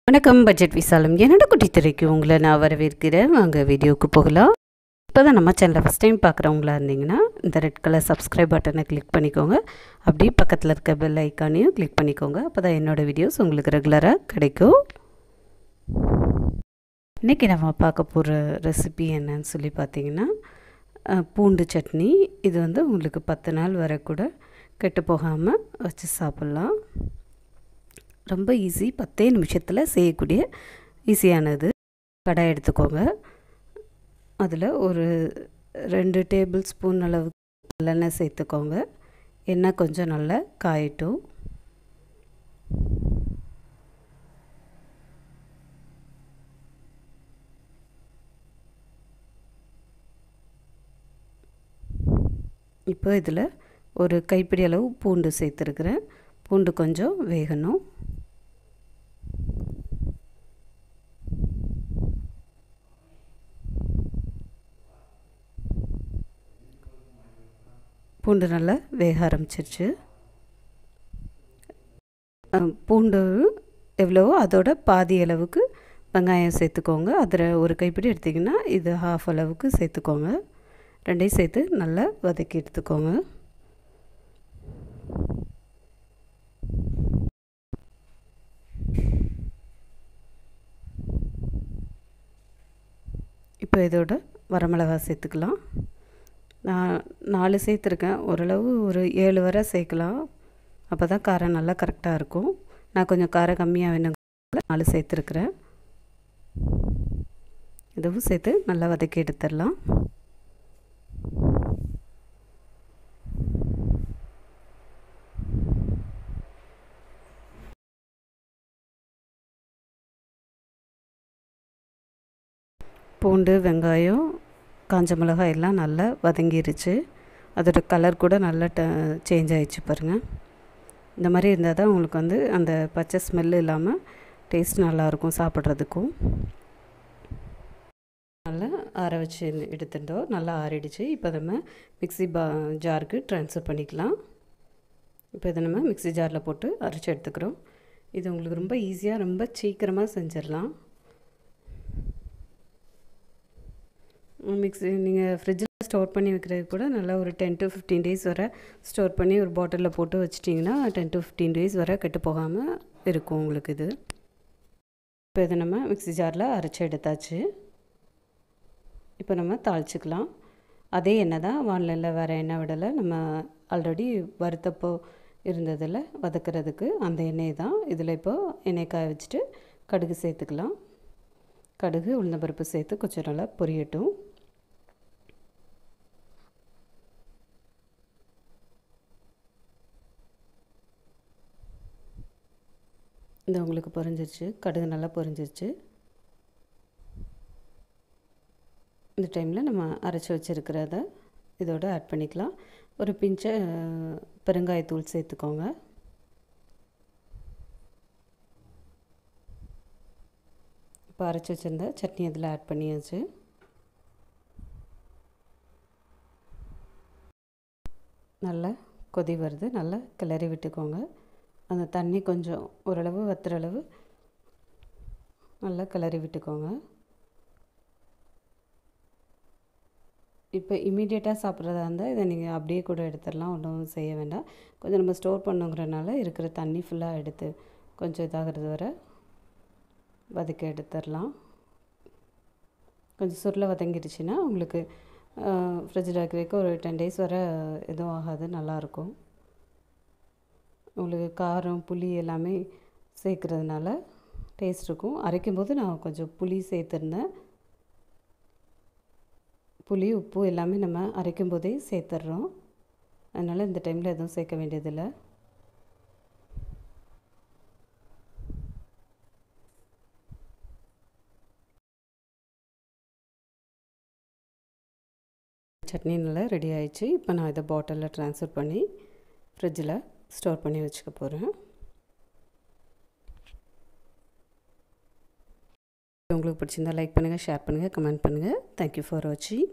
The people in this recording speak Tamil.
வணக்கம் பட்ஜெட் விசாலம் என்னோட குட்டி திரைக்கு உங்களை நான் வரவேற்கிறேன். வாங்க வீடியோவுக்கு போகலாம். இப்போ தான் நம்ம சேனலை ஃபஸ்ட் டைம் பார்க்குறவங்களா இருந்தீங்கன்னா இந்த ரெட் கலர் சப்ஸ்கிரைப் பட்டனை கிளிக் பண்ணிக்கோங்க. அப்படியே பக்கத்தில் இருக்க பெல் ஐக்கானையும் கிளிக் பண்ணிக்கோங்க. அப்போ தான் என்னோடய வீடியோஸ் உங்களுக்கு ரெகுலராக கிடைக்கும். இன்றைக்கி நம்ம பார்க்க போகிற ரெசிபி என்னன்னு சொல்லி பார்த்தீங்கன்னா பூண்டு சட்னி. இது உங்களுக்கு 10 நாள் வரை கூட கெட்டு போகாமல் வச்சு சாப்பிட்லாம். ரொம்ப ஈஸி, 10 நிமிஷத்தில் செய்யக்கூடிய ஈஸியானது. கடாய் எடுத்துக்கோங்க. அதில் ஒரு 2 டேபிள் ஸ்பூன் அளவுக்கு நல்லெண்ணெய் சேர்த்துக்கோங்க. எண்ணெய் கொஞ்சம் நல்லா காயட்டும். இப்போ இதில் ஒரு கைப்பிடி அளவு பூண்டு சேர்த்துருக்குறேன். பூண்டு கொஞ்சம் வேகணும். பூண்டு நல்லா வேக ஆரம்பிச்சிருச்சு. பூண்டு எவ்வளவோ அதோட பாதி அளவுக்கு வெங்காயம் சேர்த்துக்கோங்க. அதில் ஒரு கைப்பிடி எடுத்திங்கன்னா இது ½ அளவுக்கு சேர்த்துக்கோங்க. ரெண்டையும் சேர்த்து நல்லா வதக்கி எடுத்துக்கோங்க. இப்போ இதோட வரமிளகாய் சேர்த்துக்கலாம். நான் 4 சேர்த்துருக்கேன். ஓரளவு ஒரு 7 வரை சேர்க்கலாம். அப்போ தான் காரம் நல்லா கரெக்டாக இருக்கும். நான் கொஞ்சம் காரம் கம்மியாக வேணுங்க 4 சேர்த்துருக்குறேன். இதுவும் சேர்த்து நல்லா வதக்கி எடுத்துடலாம். பூண்டு, வெங்காயம், காஞ்ச மிளகாய் எல்லாம் நல்லா வதங்கிருச்சு. அதோட கலர் கூட நல்லா சேஞ்ச் ஆகிடுச்சு பாருங்கள். இந்த மாதிரி இருந்தால் தான் உங்களுக்கு அந்த பச்சை ஸ்மெல்லு இல்லாமல் டேஸ்ட் நல்லாயிருக்கும் சாப்பிட்றதுக்கும். நல்லா ஆற வச்சு எடுத்துட்டோம். நல்லா ஆறிடுச்சு. இப்போ நம்ம மிக்ஸி ஜாருக்கு ட்ரான்ஸ்ஃபர் பண்ணிக்கலாம். இப்போ இதை நம்ம மிக்ஸி ஜாரில் போட்டு அரைச்சி எடுத்துக்கிறோம். இது உங்களுக்கு ரொம்ப ஈஸியாக ரொம்ப சீக்கிரமாக செஞ்சிடலாம். மிக்ஸி நீங்கள் ஃப்ரிட்ஜில் ஸ்டோர் பண்ணி வைக்கிறது கூட நல்லா ஒரு 10 to 15 டேஸ் வரை ஸ்டோர் பண்ணி ஒரு பாட்டிலில் போட்டு வச்சிட்டிங்கன்னா 10 to 15 டேஸ் வரை கெட்டு போகாமல் இருக்கும் உங்களுக்கு இது. இப்போ இதை நம்ம மிக்ஸி ஜாரில் அரைச்சி எடுத்தாச்சு. இப்போ நம்ம தாளிச்சிக்கலாம். அதே எண்ணெய் தான், வானிலையில் வேறு எண்ணெய் விடலை. நம்ம ஆல்ரெடி வறுத்தப்போ இருந்ததில் வதக்கிறதுக்கு அந்த எண்ணெய் தான். இதில் இப்போது எண்ணெய் காய வச்சுட்டு கடுகு சேர்த்துக்கலாம். கடுகு, உளுந்தம்பருப்பு சேர்த்து கொஞ்சம் நல்லா பொரியட்டும். இந்த உங்களுக்கு பொரிஞ்சிருச்சு. கடுகு நல்லா பொரிஞ்சிருச்சு. இந்த டைமில் நம்ம அரைச்சி வச்சுருக்கிறத இதோடு ஆட் பண்ணிக்கலாம். ஒரு பிஞ்சை பெருங்காயத்தூள் சேர்த்துக்கோங்க. இப்போ அரைச்சி வச்சுருந்த சட்னி இதில் ஆட் பண்ணியாச்சு. நல்லா கொதி வருது. நல்லா கிளறி விட்டுக்கோங்க. அந்த தண்ணி கொஞ்சம் ஓரளவு வத்துற அளவு நல்லா கிளறி விட்டுக்கோங்க. இப்போ இமீடியட்டாக சாப்பிட்றதா இருந்தால் இதை நீங்கள் அப்படியே கூட எடுத்துடலாம். ஒன்றும் செய்ய வேண்டாம். கொஞ்சம் நம்ம ஸ்டோர் பண்ணுங்கிறனால இருக்கிற தண்ணி ஃபுல்லாக எடுத்து கொஞ்சம் இதாகிறது வரை வதக்கி எடுத்துடலாம். கொஞ்சம் சுருளை வதங்கிடுச்சுன்னா உங்களுக்கு ஃப்ரிட்ஜில் வைக்க வைக்க ஒரு 10 டேஸ் வரை எதுவும் ஆகாது, நல்லாயிருக்கும். உங்களுக்கு காரம், புளி எல்லாமே சேர்க்குறதுனால டேஸ்ட் இருக்கும். அரைக்கும்போது நான் கொஞ்சம் புளி சேர்த்துருந்தேன். புளி, உப்பு எல்லாமே நம்ம அரைக்கும் போதே சேர்த்துட்றோம். அதனால் இந்த டைமில் எதுவும் சேர்க்க வேண்டியதில்லை. சட்னி நல்லா ரெடி ஆயிடுச்சு. இப்போ நான் இதை பாட்டிலில் ட்ரான்ஸ்ஃபர் பண்ணி ஃப்ரிட்ஜில் ஸ்டோர் பண்ணி வச்சுக்க போகிறேன். உங்களுக்கு பிடிச்சிருந்தால் லைக் பண்ணுங்கள், ஷேர் பண்ணுங்கள், கமெண்ட் பண்ணுங்கள். தேங்க்யூ ஃபார் வாட்சிங்.